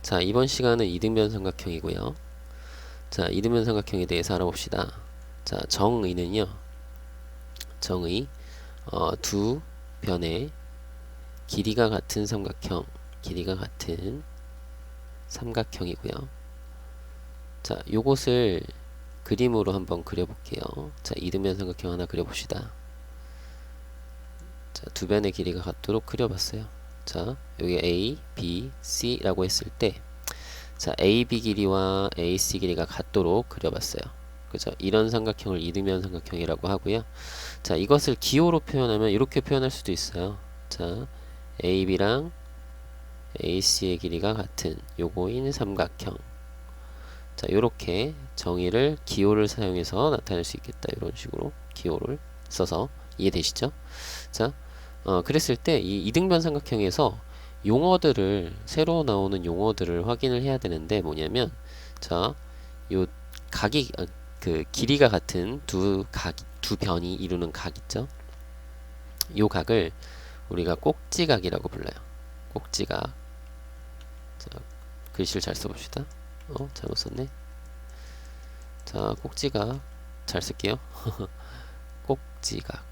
자, 이번 시간은 이등변 삼각형이고요. 자, 이등변 삼각형에 대해서 알아봅시다. 자, 정의는요. 정의 두 변의 길이가 같은 삼각형이고요. 자, 요것을 그림으로 한번 그려볼게요. 자, 이등변 삼각형 하나 그려봅시다. 자, 두 변의 길이가 같도록 그려봤어요. 자, 여기 A, B, C라고 했을 때, 자, AB 길이와 AC 길이가 같도록 그려봤어요. 그죠? 이런 삼각형을 이등변 삼각형이라고 하고요. 자, 이것을 기호로 표현하면 이렇게 표현할 수도 있어요. 자, AB랑 AC의 길이가 같은 요거인 삼각형. 자, 요렇게 정의를 기호를 사용해서 나타낼 수 있겠다. 이런 식으로 기호를 써서 이해되시죠? 자, 그랬을 때 이 이등변 삼각형에서 용어들을 새로 나오는 용어들을 확인을 해야 되는데 뭐냐면 자, 요 각이 그 길이가 같은 두 변이 이루는 각 있죠? 요 각을 우리가 꼭지각이라고 불러요. 꼭지각. 자, 글씨를 잘 써봅시다. 잘못 썼네. 자, 꼭지각 잘 쓸게요. 꼭지각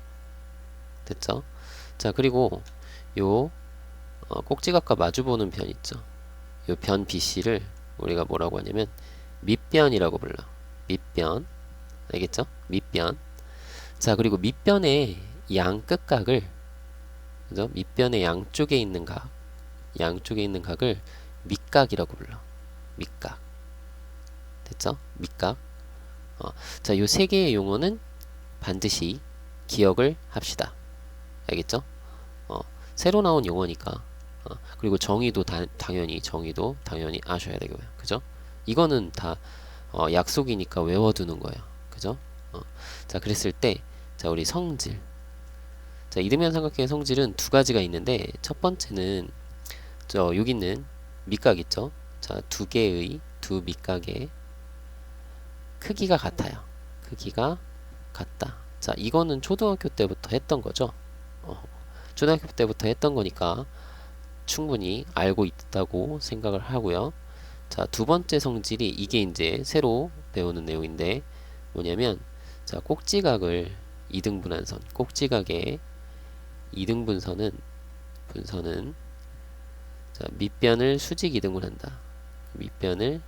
됐죠? 자, 그리고 요 꼭지각과 마주보는 변 있죠. 요 변 BC를 우리가 뭐라고 하냐면 밑변이라고 불러. 밑변. 알겠죠? 밑변. 자, 그리고 밑변의 양 끝각을, 그죠? 밑변의 양쪽에 있는 각을 밑각이라고 불러. 밑각. 됐죠? 밑각. 자, 요 세 개의 용어는 반드시 기억을 합시다. 알겠죠? 새로 나온 용어니까. 그리고 정의도 당연히 아셔야 되고요. 그죠? 이거는 다 약속이니까 외워두는 거예요. 그죠? 자, 그랬을 때, 자, 우리 성질. 자, 이등변 삼각형의 성질은 두 가지가 있는데, 첫 번째는, 여기 있는 밑각 있죠? 자, 두 밑각의 크기가 같아요. 크기가 같다. 자, 이거는 초등학교 때부터 했던 거죠? 초등학교 때부터 했던 거니까 충분히 알고 있다고 생각을 하고요. 자, 두 번째 성질이 이게 이제 새로 배우는 내용인데 뭐냐면 자, 꼭지각을 이등분한 선, 꼭지각의 이등분선은 자, 밑변을 수직 이등분한다. 밑변을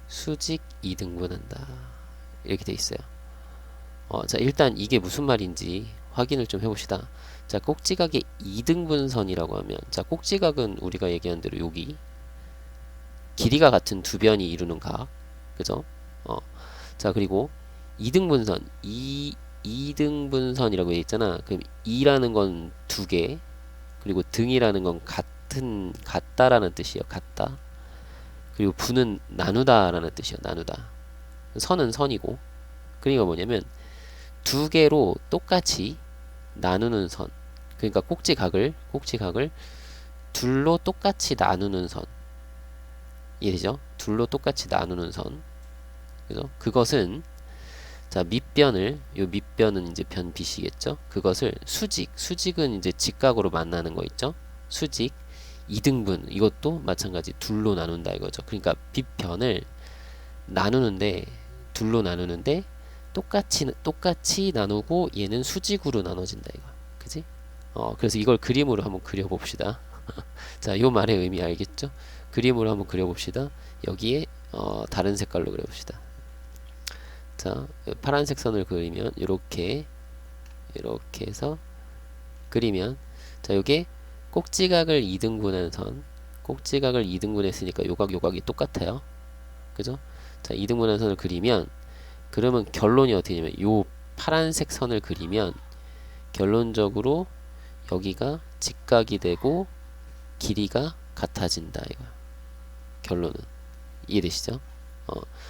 수직 이등분한다. 이렇게 돼 있어요. 자, 일단 이게 무슨 말인지 확인을 좀 해봅시다. 자, 꼭지각의 이등분선이라고 하면 자, 꼭지각은 우리가 얘기한 대로 여기 길이가 같은 두 변이 이루는 각, 그죠? 자, 그리고 이등분선, 이등분선이라고 돼 있잖아. 그럼 이라는 건 두 개, 그리고 등이라는 건 같다라는 뜻이에요. 같다. 그리고 분은 나누다라는 뜻이에요. 나누다. 선은 선이고, 그러니까 뭐냐면 두 개로 똑같이 나누는 선. 그러니까 꼭지각을 둘로 똑같이 나누는 선. 이해되죠? 둘로 똑같이 나누는 선. 그죠? 그것은 자, 밑변은 이제 변 B시겠죠? 그것을 수직은 이제 직각으로 만나는 거 있죠? 수직, 이등분, 이것도 마찬가지 둘로 나눈다 이거죠. 그러니까 밑변을 둘로 나누는데, 똑같이 나누고 얘는 수직으로 나눠진다 이거. 그지? 그래서 이걸 그림으로 한번 그려봅시다. 자, 요 말의 의미 알겠죠? 그림으로 한번 그려봅시다. 여기에 다른 색깔로 그려봅시다. 자, 파란색 선을 그리면 이렇게 해서 그리면 자, 요게 꼭지각을 2등분한 선, 꼭지각을 2등분했으니까 요각이 똑같아요. 그죠? 자, 2등분한 선을 그리면 그러면 결론이 어떻게 되냐면 요 파란색 선을 그리면 결론적으로 여기가 직각이 되고 길이가 같아진다 이거. 결론은 이해되시죠?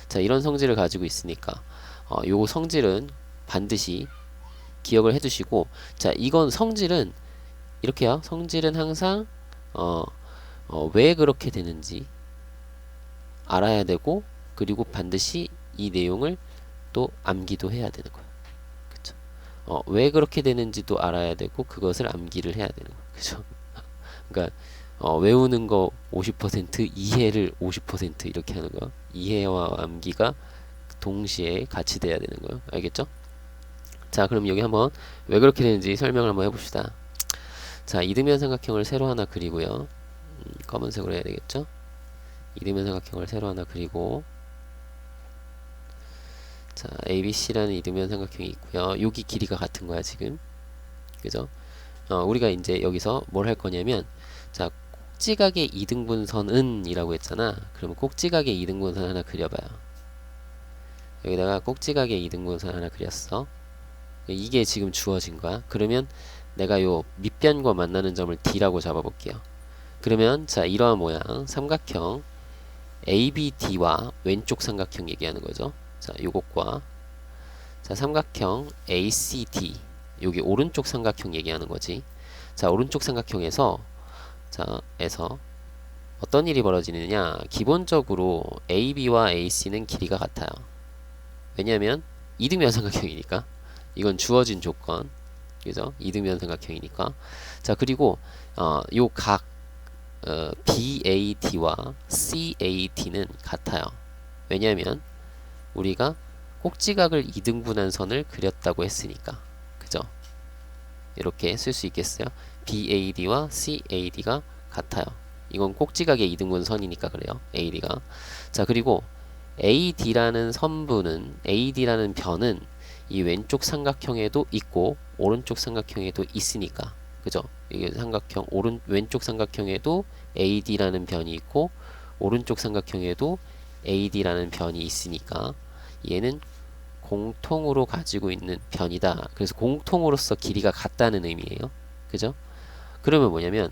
자, 이런 성질을 가지고 있으니까 요 성질은 반드시 기억을 해두시고, 자, 이건 성질은 이렇게요. 성질은 항상 왜 그렇게 되는지 알아야 되고, 그리고 반드시 이 내용을 또 암기도 해야 되는 거예요. 그쵸? 왜 그렇게 되는지도 알아야 되고, 그것을 암기를 해야 되는 거예요. 그죠? 그러니까 외우는 거 50%, 이해를 50% 이렇게 하는 거. 이해와 암기가 동시에 같이 돼야 되는 거예요. 알겠죠? 자, 그럼 여기 한번 왜 그렇게 되는지 설명을 한번 해봅시다. 자, 이등변 삼각형을 새로 하나 그리고요. 검은색으로 해야 되겠죠? 이등변 삼각형을 새로 하나 그리고, 자, ABC라는 이등변 삼각형이 있고요. 여기 길이가 같은 거야, 지금. 그죠? 우리가 이제 여기서 뭘 할 거냐면, 자, 꼭지각의 이등분선은 이라고 했잖아. 그러면 꼭지각의 이등분선 하나 그려봐요. 여기다가 꼭지각의 이등분선 하나 그렸어. 이게 지금 주어진 거야. 그러면 내가 요 밑변과 만나는 점을 D라고 잡아볼게요. 그러면 자, 이러한 모양 삼각형 ABD와 왼쪽 삼각형 얘기하는 거죠. 자, 요것과 자, 삼각형 ACD 여기 오른쪽 삼각형 얘기하는 거지. 자, 오른쪽 삼각형에서 에서 어떤 일이 벌어지느냐, 기본적으로 AB와 AC는 길이가 같아요. 왜냐면 이등변 삼각형이니까. 이건 주어진 조건, 그죠? 이등변 삼각형이니까. 자, 그리고 요 각 BAD와 CAD는 같아요. 왜냐면 우리가 꼭지각을 이등분한 선을 그렸다고 했으니까. 그죠? 이렇게 쓸 수 있겠어요? BAD와 CAD가 같아요. 이건 꼭지각의 이등분 선이니까 그래요. AD가. 자, 그리고 AD라는 선분은, AD라는 변은 이 왼쪽 삼각형에도 있고 오른쪽 삼각형에도 있으니까. 그죠? 이게 삼각형 왼쪽 삼각형에도 AD라는 변이 있고 오른쪽 삼각형에도 AD라는 변이 있으니까 얘는 공통으로 가지고 있는 변이다. 그래서 공통으로서 길이가 같다는 의미예요. 그죠? 그러면 뭐냐면,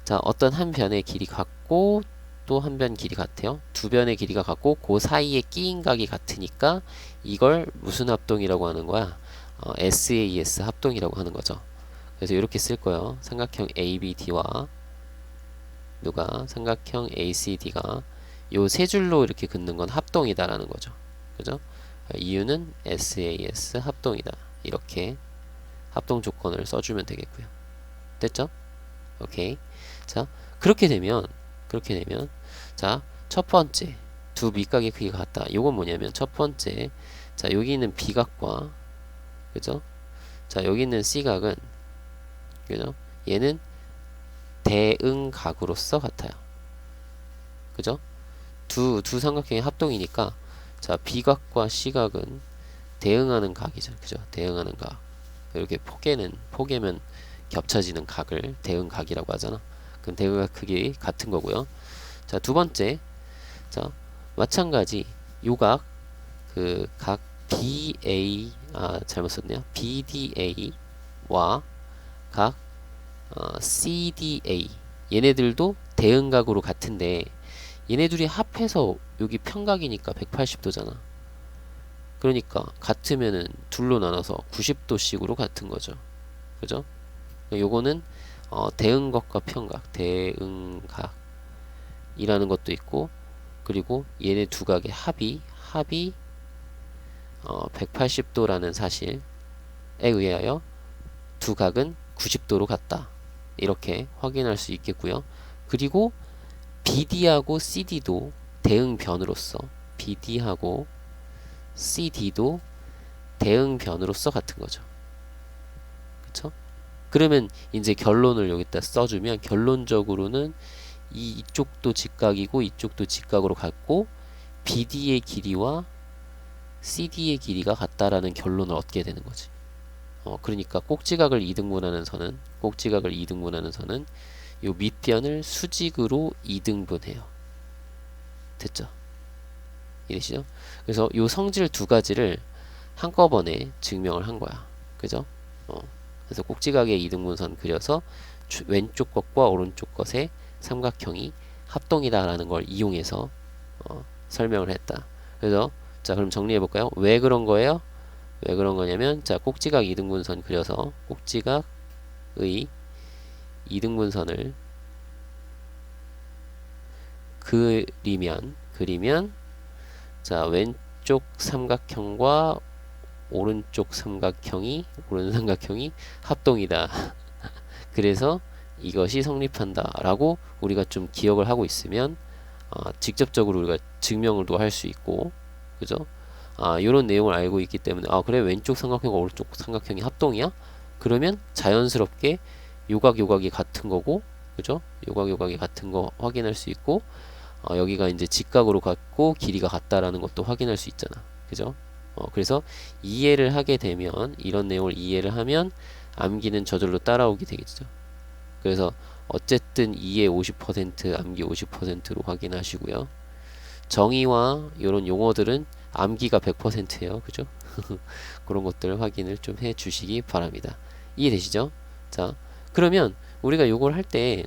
자, 어떤 한 변의 길이 같고 또 한 변 길이 같아요. 두 변의 길이가 같고 그 사이에 끼인 각이 같으니까 이걸 무슨 합동이라고 하는 거야? SAS 합동이라고 하는 거죠. 그래서 이렇게 쓸 거예요. 삼각형 ABD와 삼각형 ACD가 요 세 줄로 이렇게 긋는 건 합동이다라는 거죠. 그죠? 이유는 SAS 합동이다. 이렇게 합동 조건을 써주면 되겠고요. 됐죠? 오케이. 자, 그렇게 되면 자, 첫 번째 두 밑각의 크기가 같다. 요건 뭐냐면 첫 번째, 자, 여기 있는 B각과, 그죠? 자, 여기 있는 C각은, 그죠? 얘는 대응각으로서 같아요. 그죠? 두 삼각형의 합동이니까, 자, B각과 C각은 대응하는 각이죠. 그죠? 대응하는 각. 이렇게 포개면 겹쳐지는 각을 대응각이라고 하잖아. 그럼 대응각 크기 같은 거고요. 자, 두 번째, 자, 마찬가지 요각 각 잘못 썼네요. BDA와 각 CDA 얘네들도 대응각으로 같은데 얘네 둘이 합해서 여기 평각이니까 180도잖아. 그러니까 같으면은 둘로 나눠서 90도씩으로 같은 거죠. 그죠? 요거는 대응각과 평각, 대응각이라는 것도 있고, 그리고 얘네 두 각의 합이 180도라는 사실에 의하여 두 각은 90도로 같다. 이렇게 확인할 수 있겠고요. 그리고 BD하고 CD도 대응변으로서 BD하고 CD도 대응변으로서 같은 거죠. 그쵸? 그러면 이제 결론을 여기다 써주면 결론적으로는 이쪽도 직각이고 이쪽도 직각으로 같고 BD의 길이와 CD의 길이가 같다라는 결론을 얻게 되는 거지. 그러니까 꼭지각을 이등분하는 선은 요 밑변을 수직으로 이등분해요. 됐죠? 이해되시죠? 그래서 요 성질 두 가지를 한꺼번에 증명을 한 거야. 그죠? 그래서 꼭지각의 이등분선 그려서 왼쪽 것과 오른쪽 것의 삼각형이 합동이다라는 걸 이용해서 설명을 했다. 그래서 자, 그럼 정리해 볼까요? 왜 그런 거예요? 왜 그런 거냐면, 자, 꼭지각 이등분선 그려서 꼭지각의 이등분선을 그리면 자, 왼쪽 삼각형과 오른 삼각형이 합동이다. 그래서 이것이 성립한다라고 우리가 좀 기억을 하고 있으면 직접적으로 우리가 증명을 또 할 수 있고, 그죠? 이런 내용을 알고 있기 때문에 그래 왼쪽 삼각형과 오른쪽 삼각형이 합동이야? 그러면 자연스럽게 요각이 같은 거고, 그죠? 요각이 같은 거 확인할 수 있고, 여기가 이제 직각으로 같고 길이가 같다라는 것도 확인할 수 있잖아, 그죠? 그래서 이해를 하게 되면, 이런 내용을 이해를 하면 암기는 저절로 따라오게 되겠죠. 그래서 어쨌든 이해 50%, 암기 50%로 확인하시고요. 정의와 이런 용어들은 암기가 100%예요. 그죠? 그런 것들 확인을 좀 해 주시기 바랍니다. 이해되시죠? 자, 그러면 우리가 요걸 할 때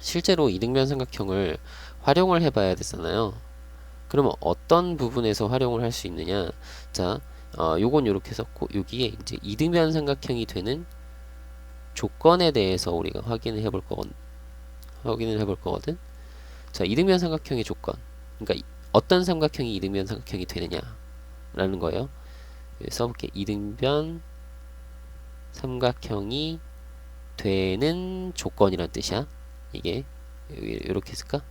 실제로 이등변 삼각형을 활용을 해봐야 되잖아요. 그러면 어떤 부분에서 활용을 할 수 있느냐? 자, 요건 요렇게 썼고, 여기에 이제 이등변 삼각형이 되는 조건에 대해서 우리가 확인을 해볼 거거든. 자, 이등변 삼각형의 조건. 그러니까 어떤 삼각형이 이등변 삼각형이 되느냐라는 거예요. 써볼게. 이등변 삼각형이 되는 조건이란 뜻이야. 이게 이렇게 했을까?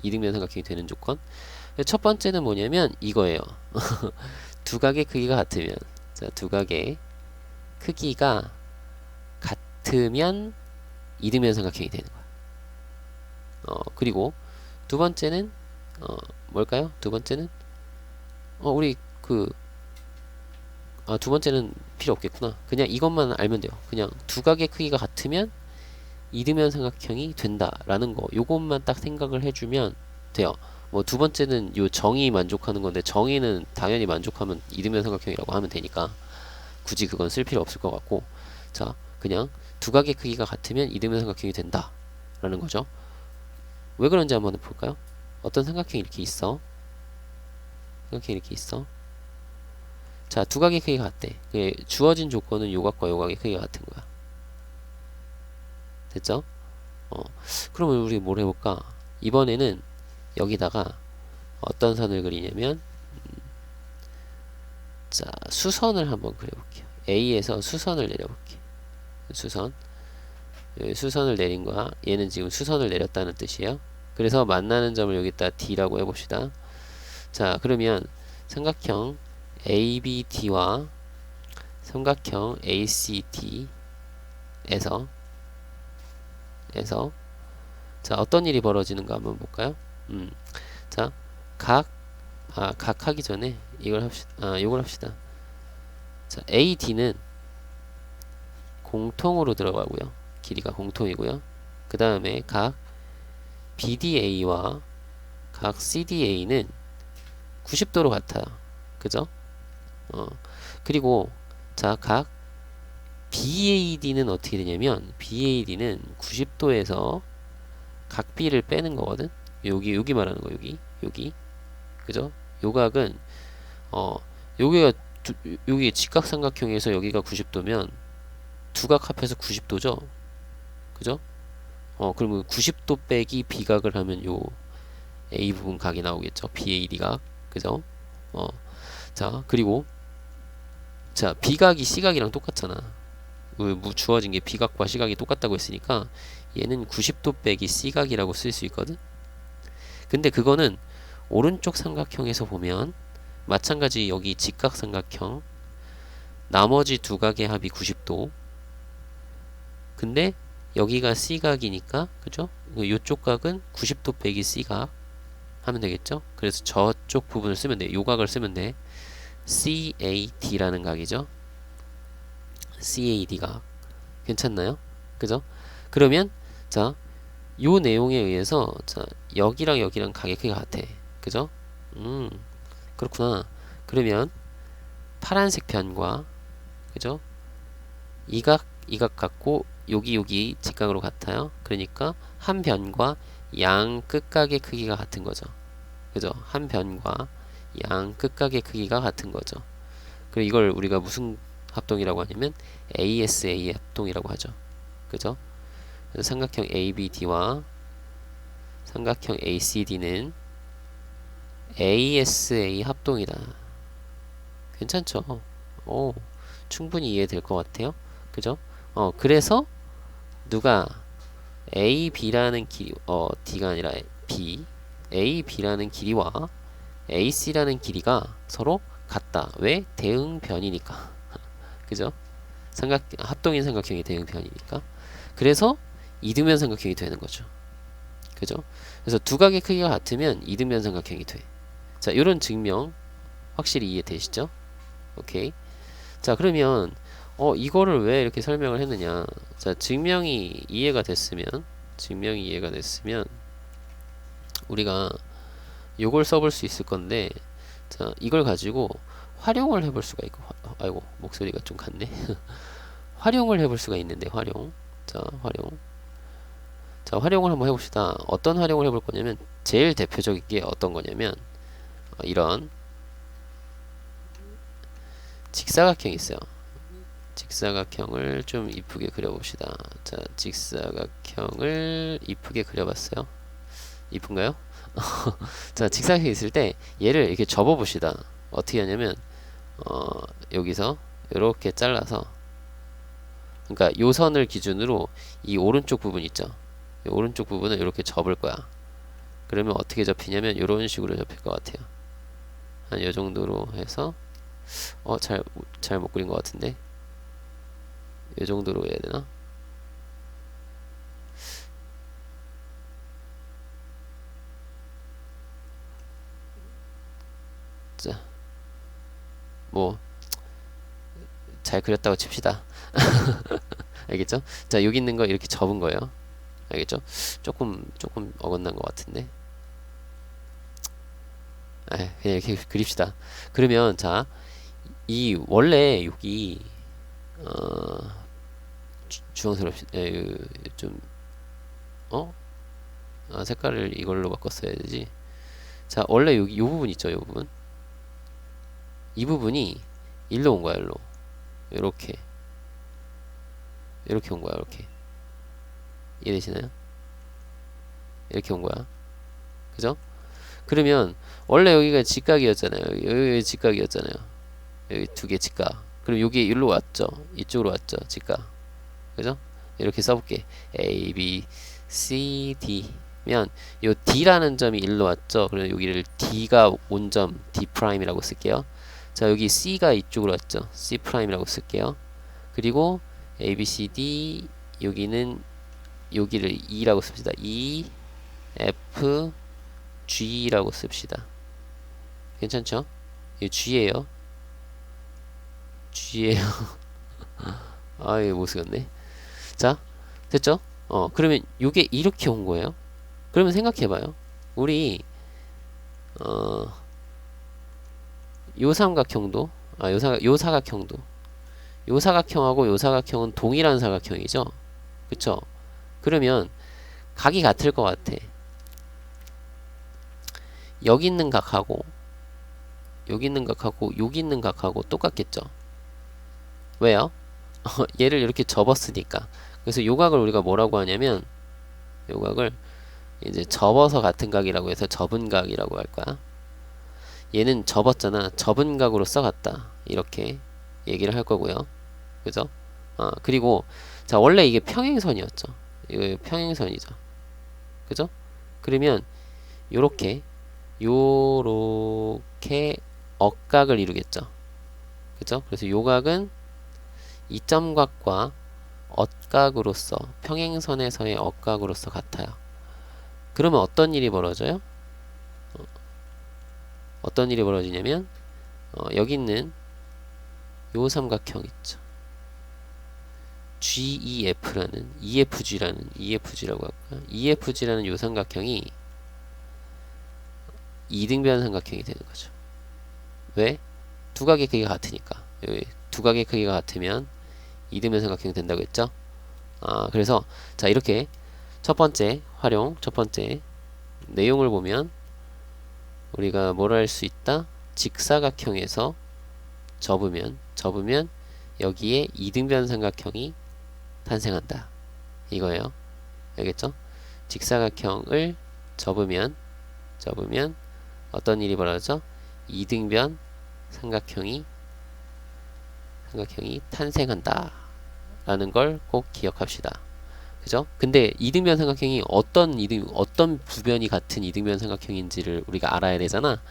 이등변 삼각형이 되는 조건. 첫 번째는 뭐냐면 이거예요. 두각의 크기가 같으면, 자, 두각의 크기가 같으면 이등변 삼각형이 되는 거야. 그리고 두 번째는 뭘까요? 두 번째는 우리 두 번째는 필요 없겠구나. 그냥 이것만 알면 돼요. 그냥 두각의 크기가 같으면 이등변 삼각형이 된다라는 거, 요것만 딱 생각을 해주면 돼요. 뭐 두 번째는 요 정의 만족하는 건데, 정의는 당연히 만족하면 이등변 삼각형이라고 하면 되니까 굳이 그건 쓸 필요 없을 것 같고, 자, 그냥 두각의 크기가 같으면 이등변 삼각형이 된다라는 거죠. 왜 그런지 한번 볼까요? 어떤 삼각형이 이렇게 있어. 삼각형이 이렇게 있어. 자, 두각의 크기가 같대. 주어진 조건은 요각과 요각의 크기가 같은 거야. 됐죠? 그러면 우리 뭘 해볼까? 이번에는 여기다가 어떤 선을 그리냐면, 자, 수선을 한번 그려볼게요. A에서 수선을 내려볼게. 수선을 내린 거야. 얘는 지금 수선을 내렸다는 뜻이에요. 그래서 만나는 점을 여기다 D라고 해봅시다. 자, 그러면 삼각형 ABD와 삼각형 ACD에서 자, 어떤 일이 벌어지는가 한번 볼까요? 자, 각 하기 전에 이걸 합시다. 자, AD는 공통으로 들어가고요. 길이가 공통이고요. 그 다음에 각 BDA와 각 CDA는 90도로 같아요. 그죠? 그리고 자, 각 BAD는 어떻게 되냐면, BAD는 90도에서 각 B를 빼는 거거든. 여기 말하는 거, 여기. 그죠? 요 각은 여기가 여기 직각삼각형에서 여기가 90도면 두 각 합해서 90도죠. 그죠? 그러면 90도 빼기 B각을 하면 요 A 부분 각이 나오겠죠. BAD 각. 그죠? 자, 그리고 자, B각이 C각이랑 똑같잖아. 주어진 게 B각과 C각이 똑같다고 했으니까 얘는 90도 빼기 C각이라고 쓸 수 있거든. 근데 그거는 오른쪽 삼각형에서 보면 마찬가지, 여기 직각삼각형 나머지 두 각의 합이 90도. 근데 여기가 C각이니까, 그죠? 요쪽 각은 90도 빼기 C각 하면 되겠죠? 그래서 저쪽 부분을 쓰면 돼. 요 각을 쓰면 돼. CAD라는 각이죠. CAD 각. 괜찮나요? 그죠? 그러면 자, 요 내용에 의해서 자, 여기랑 각의 크기가 같아. 그죠? 그렇구나. 그러면 파란색 변과, 그죠? 이 각 같고 여기 직각으로 같아요. 그러니까 한 변과 양 끝각의 크기가 같은 거죠. 그죠? 한 변과 양 끝각의 크기가 같은 거죠. 그리고 이걸 우리가 무슨 합동이라고 하냐면 ASA 합동이라고 하죠. 그죠? 그래서 삼각형 ABD와 삼각형 ACD는 ASA 합동이다. 괜찮죠? 충분히 이해될 것 같아요. 그죠? 그래서 누가 A, B라는 길이 D가 아니라 B A, B라는 길이와 A, C라는 길이가 서로 같다. 왜? 대응변이니까. 그죠? 합동인 삼각형이 대응변이니까. 그래서 이등변 삼각형이 되는 거죠. 그죠? 그래서 두 각의 크기가 같으면 이등변 삼각형이 돼. 자, 요런 증명 확실히 이해되시죠? 오케이. 자, 그러면 이거를 왜 이렇게 설명을 했느냐? 자, 증명이 이해가 됐으면 우리가 요걸 써볼 수 있을 건데, 자, 이걸 가지고 활용을 해볼 수가 있고, 아이고, 목소리가 좀 갔네. 활용을 해볼 수가 있는데, 활용. 자, 활용. 자, 활용을 한번 해봅시다. 어떤 활용을 해볼 거냐면, 제일 대표적인 게 어떤 거냐면, 이런 직사각형이 있어요. 직사각형을 좀 이쁘게 그려봅시다. 자, 직사각형을 이쁘게 그려봤어요. 이쁜가요? 자, 직사각형이 있을 때 얘를 이렇게 접어봅시다. 어떻게 하냐면 여기서 이렇게 잘라서, 그러니까 요 선을 기준으로 이 오른쪽 부분 있죠. 이 오른쪽 부분을 이렇게 접을 거야. 그러면 어떻게 접히냐면 이런 식으로 접힐 것 같아요. 한 요 정도로 해서 잘 못 그린 것 같은데, 이 정도로 해야 되나? 자, 뭐 잘 그렸다고 칩시다. 알겠죠? 자, 여기 있는 거 이렇게 접은 거예요. 알겠죠? 조금 어긋난 것 같은데. 그냥 이렇게 그립시다. 그러면 자, 이 원래 여기 주황색으로 좀 색깔을 이걸로 바꿨어야 되지. 자, 원래 여기 요 부분 있죠, 요 부분. 이 부분이 일로 온 거야, 일로. 이렇게 온 거야, 이렇게. 이해되시나요? 이렇게 온 거야. 그죠? 그러면 원래 여기가 직각이었잖아요. 여기 직각이었잖아요. 여기 두 개 직각. 그럼 여기 일로 왔죠. 이쪽으로 왔죠. 직각. 그죠? 이렇게 써볼게. A, B, C, D면 요 D라는 점이 일로 왔죠. 그럼 여기를 D가 온 점 D'이라고 쓸게요. 자, 여기 C가 이쪽으로 왔죠. C'이라고 쓸게요. 그리고 A, B, C, D 여기는 여기를 E라고 씁시다. E, F, G라고 씁시다. 괜찮죠? 이거 G예요. G예요. 이거 못 쓰겠네. 자, 됐죠? 그러면 요게 이렇게 온 거예요. 그러면 생각해봐요. 우리 요 삼각형도 요 사각형도 요 사각형하고 요 사각형은 동일한 사각형이죠. 그쵸? 그러면 각이 같을 것 같아. 여기 있는 각하고 여기 있는 각하고 여기 있는 각하고 똑같겠죠. 왜요? 얘를 이렇게 접었으니까. 그래서 요 각을 우리가 뭐라고 하냐면, 요 각을 이제 접어서 같은 각이라고 해서 접은 각이라고 할 거야. 얘는 접었잖아. 접은 각으로 써갔다. 이렇게 얘기를 할 거고요. 그죠? 그리고 자, 원래 이게 평행선이었죠. 이거 평행선이죠. 그죠? 그러면 요렇게 억각을 이루겠죠. 그죠? 그래서 요 각은 이점각과 엇각으로서 평행선에서의 억각으로서 같아요. 그러면 어떤 일이 벌어져요? 어떤 일이 벌어지냐면 여기 있는 요 삼각형 있죠. GEF라는 EFG라고 할까요? EFG라는 요 삼각형이 이등변 삼각형이 되는 거죠. 왜? 두 각의 크기가 같으니까. 여기 두 각의 크기가 같으면 이등변 삼각형이 된다고 했죠. 그래서 자, 이렇게 첫 번째 내용을 보면 우리가 뭘 할 수 있다? 직사각형에서 접으면 여기에 이등변 삼각형이 탄생한다. 이거예요. 알겠죠? 직사각형을 접으면 어떤 일이 벌어져? 이등변 삼각형이 탄생한다 라는 걸 꼭 기억합시다. 그죠? 근데 이등변 삼각형이 어떤 부변이 같은 이등변 삼각형인지를 우리가 알아야 되잖아.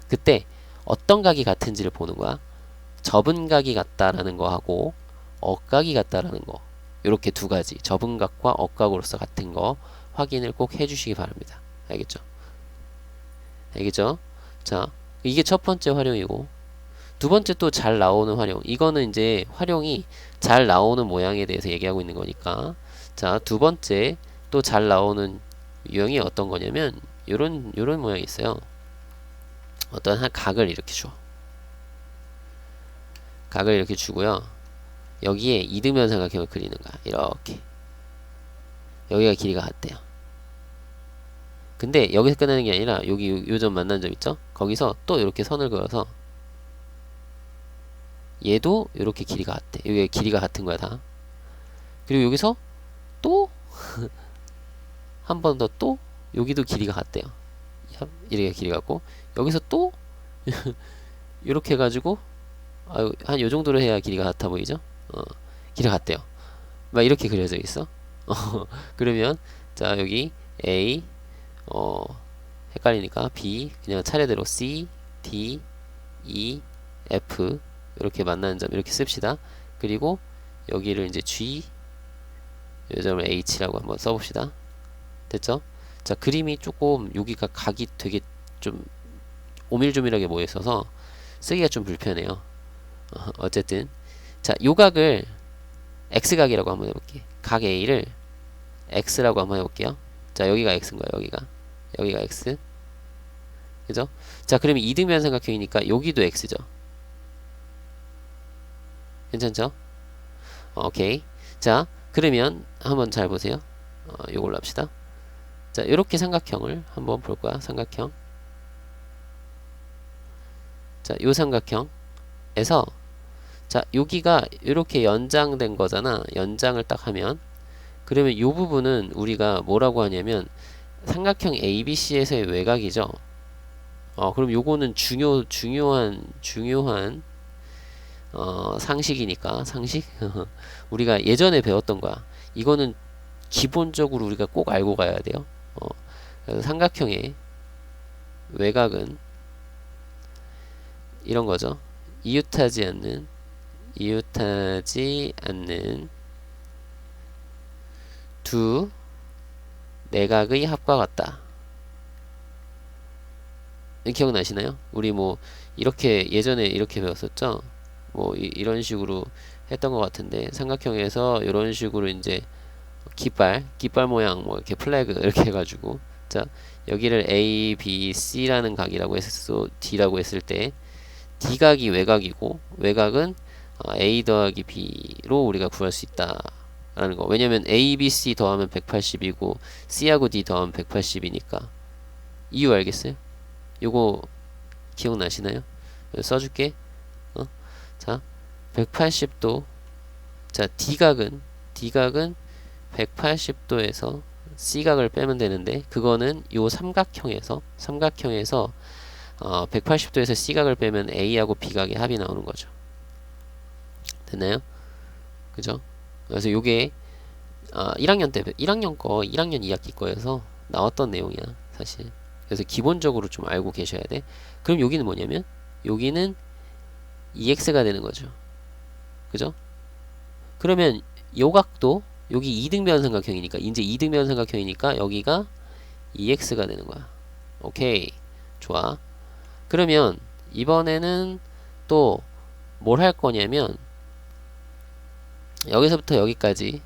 그때 어떤 각이 같은지를 보는 거야. 접은 각이 같다라는 거 하고 억각이 같다라는 거. 요렇게 두 가지. 접은 각과 억각으로서 같은 거 확인을 꼭 해주시기 바랍니다. 알겠죠? 알겠죠? 자, 이게 첫 번째 활용이고, 두 번째 또 잘 나오는 활용. 이거는 이제 활용이 잘 나오는 모양에 대해서 얘기하고 있는 거니까. 자, 두 번째 또 잘 나오는 유형이 어떤 거냐면, 요런 모양이 있어요. 어떤 한 각을 이렇게 줘. 각을 이렇게 주고요. 여기에 이등변 삼각형을 그리는 거야. 이렇게. 여기가 길이가 같대요. 근데 여기서 끝나는 게 아니라 여기 요 점 만난 점 있죠? 거기서 또 이렇게 선을 그어서 얘도 이렇게 길이가 같대. 여기 길이가 같은 거야 다. 그리고 여기서 또 한 번 더 또 여기도 길이가 같대요. 이렇게 길이가 같고 여기서 또 이렇게 해가지고 한 요 정도로 해야 길이가 같아 보이죠? 길이가 같대요. 막 이렇게 그려져 있어. 그러면 자 여기 A 헷갈리니까 B 그냥 차례대로 C, D, E, F 이렇게 만나는 점 이렇게 씁시다. 그리고 여기를 이제 G 이 점을 H라고 한번 써봅시다. 됐죠? 자 그림이 조금 여기가 각이 되게 좀 오밀조밀하게 모여 있어서 쓰기가 좀 불편해요. 어쨌든 자 요각을 X각이라고 한번 해볼게. 각 A를 X라고 한번 해볼게요. 자 여기가 X인 거야. 여기가 X. 그죠? 자 그러면 이등변 삼각형이니까 여기도 X죠. 괜찮죠? 오케이. 자 그러면 한번 잘 보세요. 요걸로 합시다. 자 요렇게 삼각형을 한번 볼 거야. 삼각형. 자 요 삼각형에서 자 여기가 이렇게 연장된 거잖아. 연장을 딱 하면 그러면 요 부분은 우리가 뭐라고 하냐면 삼각형 ABC에서의 외곽이죠. 그럼 요거는 중요한 상식이니까 상식 우리가 예전에 배웠던 거야. 이거는 기본적으로 우리가 꼭 알고 가야 돼요. 그래서 삼각형의 외곽은 이런 거죠. 이웃하지 않는 두 내각의 합과 같다. 기억나시나요? 우리 뭐 이렇게 예전에 이렇게 배웠었죠? 뭐 이런 식으로 했던 것 같은데 삼각형에서 이런 식으로 이제 깃발 모양 뭐 이렇게 플래그 이렇게 해가지고 자 여기를 A, B, C라는 각이라고 했어 D라고 했을 때 D각이 외곽이고 외곽은 A 더하기 B로 우리가 구할 수 있다 라는 거. 왜냐면 A, B, C 더하면 180이고 C하고 D 더하면 180이니까 이유 알겠어요? 요거 기억나시나요? 써줄게. 자 180도 자 D각은 180도에서 C각을 빼면 되는데 그거는 요 삼각형에서 180도에서 C각을 빼면 A하고 B각의 합이 나오는 거죠. 됐나요? 그죠? 그래서 요게 1학년 1학년 2학기 거여서 나왔던 내용이야 사실. 그래서 기본적으로 좀 알고 계셔야 돼. 그럼 여기는 뭐냐면 여기는 EX가 되는 거죠. 그죠? 그러면 요 각도 여기 이등변 삼각형이니까 이제 이등변 삼각형이니까 여기가 EX가 되는 거야. 오케이. 좋아. 그러면 이번에는 또 뭘 할 거냐면 여기서부터 여기까지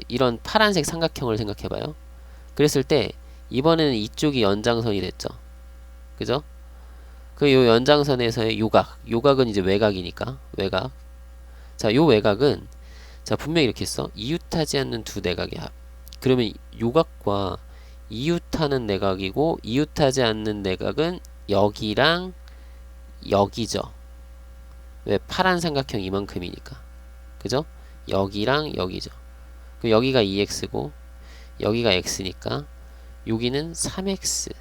이런 파란색 삼각형을 생각해봐요. 그랬을 때 이번에는 이쪽이 연장선이 됐죠. 그죠? 그 요 연장선에서의 요각은 이제 외곽이니까 외곽. 자, 요 외곽은 자 분명히 이렇게 써. 이웃하지 않는 두 내각의 합. 그러면 요각과 이웃하는 내각이고 이웃하지 않는 내각은 여기랑 여기죠. 왜? 파란 삼각형 이만큼이니까. 그죠? 여기랑 여기죠. 그럼 여기가 2x고 여기가 x니까 여기는 3x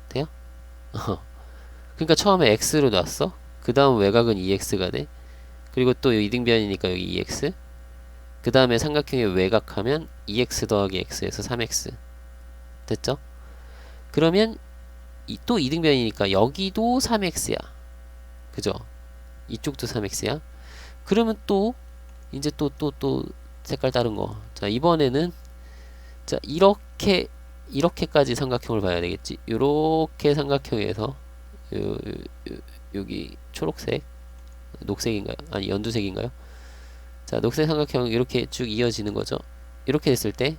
돼요? 그러니까 처음에 x로 놨어. 그 다음 외곽은 2x가 돼. 그리고 또 이등변이니까 여기 2x. 그 다음에 삼각형의 외곽하면 2x 더하기 x에서 3x. 됐죠? 그러면 또 이등변이니까 여기도 3x야. 그죠? 이쪽도 3x야. 그러면 또 이제 또 색깔 다른 거. 자, 이번에는 자, 이렇게까지 삼각형을 봐야 되겠지. 요렇게 삼각형에서 여기 초록색, 녹색인가요? 아니, 연두색인가요? 자, 녹색 삼각형 이렇게 쭉 이어지는 거죠. 이렇게 됐을 때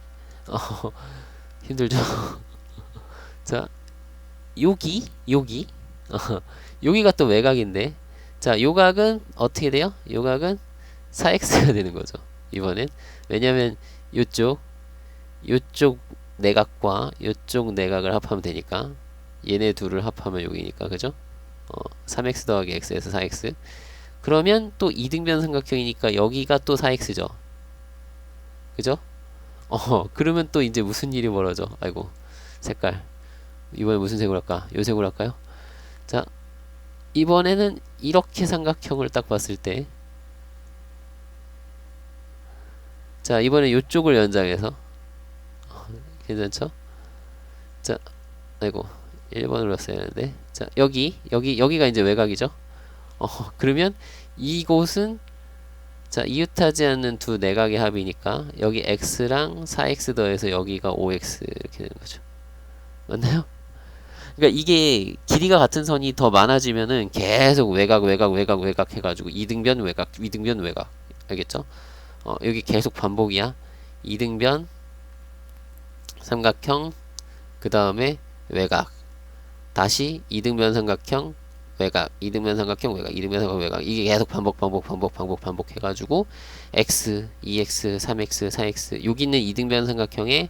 힘들죠? 자, 여기가 또 외곽인데, 자, 요각은 어떻게 돼요? 요각은 4x가 되는 거죠. 이번엔. 왜냐면 요쪽 내각과 요쪽 내각을 합하면 되니까, 얘네 둘을 합하면 여기니까, 그죠? 3x 더하기 x에서 4x. 그러면 또 이등변 삼각형이니까 여기가 또 4x죠. 그죠? 그러면 또 이제 무슨 일이 벌어져? 아이고, 색깔. 이번에 무슨 색으로 할까? 요 색으로 할까요? 자, 이번에는 이렇게 삼각형을 딱 봤을 때, 자, 이번에 요쪽을 연장해서, 괜찮죠? 자, 아이고, 1번으로 했어야 하는데, 자, 여기가 이제 외곽이죠? 그러면 이곳은, 자, 이웃하지 않는 두 내각의 합이니까, 여기 x랑 4x 더해서 여기가 5x 이렇게 되는 거죠. 맞나요? 그러니까 이게 길이가 같은 선이 더 많아지면은 계속 외곽 해가지고 이등변 외곽, 이등변 외곽. 알겠죠? 여기 계속 반복이야. 이등변 삼각형, 그 다음에 외곽. 다시 이등변 삼각형, 외곽, 이등변 삼각형, 외곽, 이등변 삼각형, 외곽. 이게 계속 반복 해가지고 x, 2x, 3x, 4x. 여기 있는 이등변 삼각형의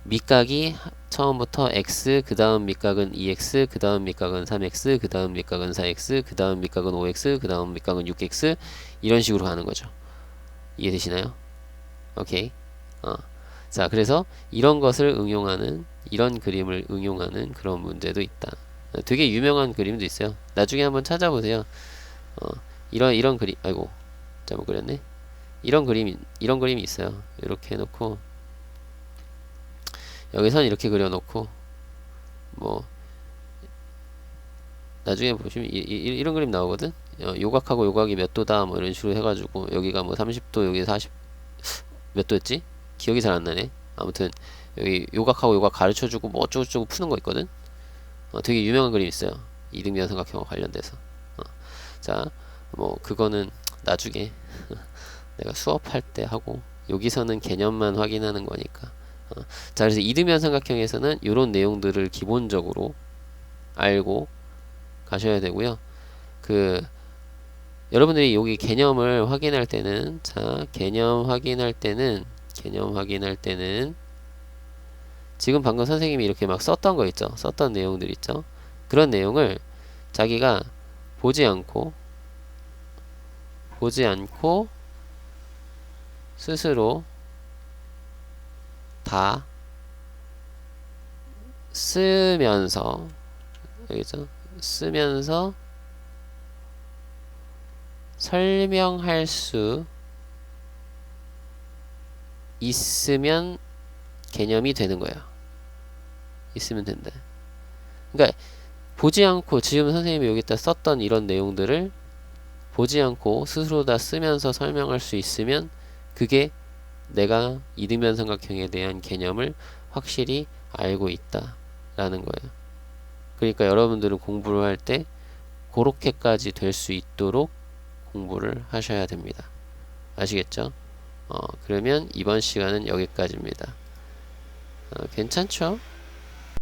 밑각이 처음부터 x, 그 다음 밑각은 2x, 그 다음 밑각은 3x, 그 다음 밑각은 4x, 그 다음 밑각은 5x, 그 다음 밑각은 6x. 이런 식으로 가는 거죠. 이해되시나요? 오케이. 자, 그래서 이런 그림을 응용하는 그런 문제도 있다. 되게 유명한 그림도 있어요. 나중에 한번 찾아보세요. 이런 그림, 아이고, 잘못 그렸네. 이런 그림이 있어요. 이렇게 해놓고, 여기선 이렇게 그려놓고, 뭐, 나중에 보시면 이런 그림 나오거든? 요각하고 요각이 몇 도다, 뭐 이런 식으로 해가지고, 여기가 뭐 30도, 여기 40, 몇 도였지? 기억이 잘 안 나네. 아무튼 여기 요각하고 요각 가르쳐주고 뭐 어쩌고저쩌고 푸는 거 있거든. 되게 유명한 그림 있어요. 이등변 삼각형과 관련돼서. 자, 뭐 그거는 나중에 내가 수업할 때 하고, 여기서는 개념만 확인하는 거니까. 자, 그래서 이등변 삼각형에서는 이런 내용들을 기본적으로 알고 가셔야 되고요. 여러분들이 여기 개념을 확인할 때는, 자, 개념 확인할 때는 지금 방금 선생님이 이렇게 막 썼던 거 있죠? 썼던 내용들 있죠? 그런 내용을 자기가 보지 않고 스스로 다 쓰면서, 알겠죠? 쓰면서 설명할 수 있으면 개념이 되는 거야. 있으면 된다. 그러니까 보지 않고, 지금 선생님이 여기다 썼던 이런 내용들을 보지 않고 스스로 다 쓰면서 설명할 수 있으면, 그게 내가 이등변 삼각형에 대한 개념을 확실히 알고 있다 라는 거예요. 그러니까 여러분들은 공부를 할 때 그렇게까지 될 수 있도록 공부를 하셔야 됩니다. 아시겠죠? 그러면 이번 시간은 여기까지입니다. 괜찮죠?